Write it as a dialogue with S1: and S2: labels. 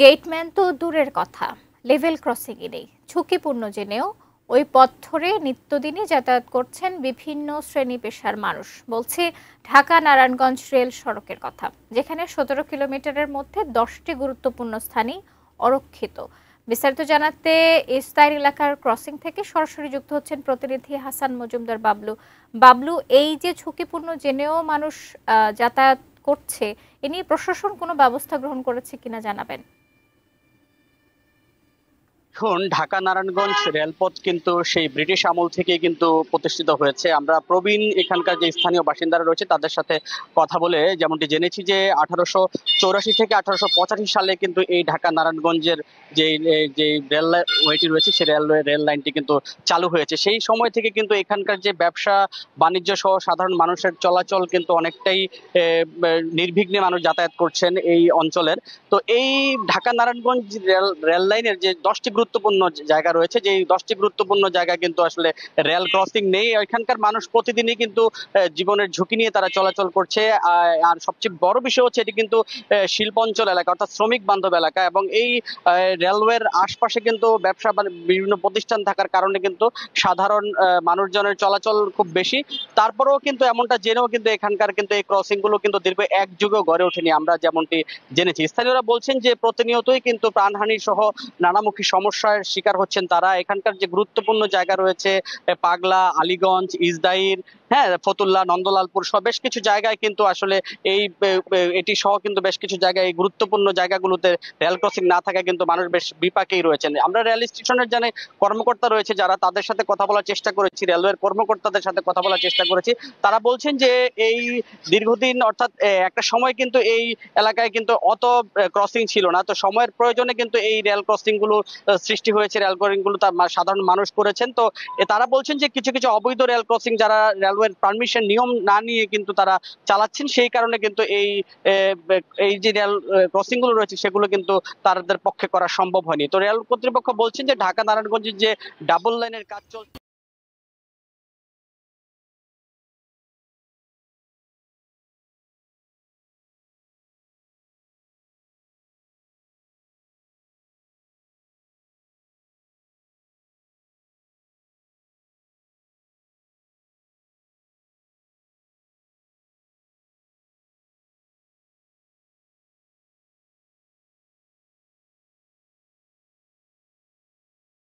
S1: Gateman তো দূরের কথা, লেভেল ক্রসিংই নেই। ঝুঁকিপূর্ণ জেনেও ওই পথ ধরে নিত্যদিনই যাতায়াত করছেন বিভিন্ন শ্রেণী পেশার মানুষ। বলছে ঢাকা নারায়ণগঞ্জ রেল সড়কের কথা, যেখানে ১৭ কিলোমিটারের মধ্যে 10টি গুরুত্বপূর্ণ স্থানই অরক্ষিত। বিস্তারিত জানাতে ইস্তাইর এলাকার ক্রসিং থেকে সরাসরি যুক্ত হচ্ছেন প্রতিনিধি হাসান মজুমদার বাবলু। বাবলু, এই যে ঝুঁকিপূর্ণ জেনেও মানুষ যাতায়াত করছে, এ নিয়ে প্রশাসন কোনো ব্যবস্থা গ্রহণ করেছে কিনা জানাবেন।
S2: এখন ঢাকা নারায়ণগঞ্জ রেলপথ কিন্তু সেই ব্রিটিশ আমল থেকে কিন্তু প্রতিষ্ঠিত হয়েছে। আমরা প্রবীণ এখানকার যে স্থানীয় বাসিন্দারা রয়েছে তাদের সাথে কথা বলে যেমনটি জেনেছি যে 1884 থেকে 1885 সালে কিন্তু এই ঢাকা নারায়ণগঞ্জের যে যে রেলওয়েটি রয়েছে সেই রেল লাইনটি কিন্তু চালু হয়েছে। সেই সময় থেকে কিন্তু এখানকার যে ব্যবসা বাণিজ্য সহ সাধারণ মানুষের চলাচল কিন্তু অনেকটাই নির্বিঘ্নে মানুষ যাতায়াত করছেন এই অঞ্চলের। তো এই ঢাকা নারায়ণগঞ্জ রেল লাইনের যে 10টি গুরুত্বপূর্ণ জায়গা রয়েছে, যে 10টি গুরুত্বপূর্ণ জায়গা কিন্তু আসলে রেল ক্রসিং নেই। এখানকার মানুষ প্রতিদিনই কিন্তু জীবনের ঝুঁকি নিয়ে তারা চলাচল করছে। আর সবচেয়ে বড় বিষয় হচ্ছে এটি কিন্তু শিল্প অঞ্চল এলাকা, অর্থাৎ শ্রমিক বান্ধব এলাকা, এবং এই রেলওয়ের আশপাশে কিন্তু ব্যবসা বিভিন্ন প্রতিষ্ঠান থাকার কারণে কিন্তু সাধারণ মানুষজনের চলাচল খুব বেশি। তারপরেও কিন্তু এমনটা জেনেও কিন্তু এখানকার কিন্তু এই ক্রসিং গুলো কিন্তু দীর্ঘ এক যুগেও গড়ে ওঠেনি, আমরা যেমনটি জেনেছি। স্থানীয়রা বলছেন যে প্রতিনিয়তই কিন্তু প্রাণহানি সহ নানামুখী সমস্যার শিকার হচ্ছেন তারা। এখানকার যে গুরুত্বপূর্ণ জায়গা রয়েছে পাগলা, আলীগঞ্জ, ইসদাইর, হ্যাঁ, ফতুল্লা, নন্দলালপুর সহ বেশ কিছু জায়গায় কিন্তু আসলে এই এটি সহ কিন্তু বেশ কিছু জায়গায় এই গুরুত্বপূর্ণ জায়গাগুলোতে রেল ক্রসিং না থাকায় কিন্তু মানুষ বেশ বিপাকেই রয়েছেন। আমরা রেল স্টেশনের জানে কর্মকর্তা রয়েছে যারা, তাদের সাথে কথা বলার চেষ্টা করেছি, রেলওয়ের কর্মকর্তাদের সাথে কথা বলার চেষ্টা করেছি। তারা বলছেন যে এই দীর্ঘদিন অর্থাৎ একটা সময় কিন্তু এই এলাকায় কিন্তু অত ক্রসিং ছিল না। তো সময়ের প্রয়োজনে কিন্তু এই রেল ক্রসিং গুলো সৃষ্টি হয়েছে, রেল ক্রসিং গুলো তার সাধারণ মানুষ করেছেন। তো তারা বলছেন যে কিছু কিছু অবৈধ রেল ক্রসিং যারা রেলওয়ের পারমিশন নিয়ম না নিয়ে কিন্তু তারা চালাচ্ছেন, সেই কারণে কিন্তু এই যে রেল ক্রসিং গুলো রয়েছে সেগুলো কিন্তু তাদের পক্ষে করা সম্ভব হয়নি। তো রেল কর্তৃপক্ষ বলছেন যে ঢাকা নারায়ণগঞ্জের যে ডাবল লাইনের কাজ চলছে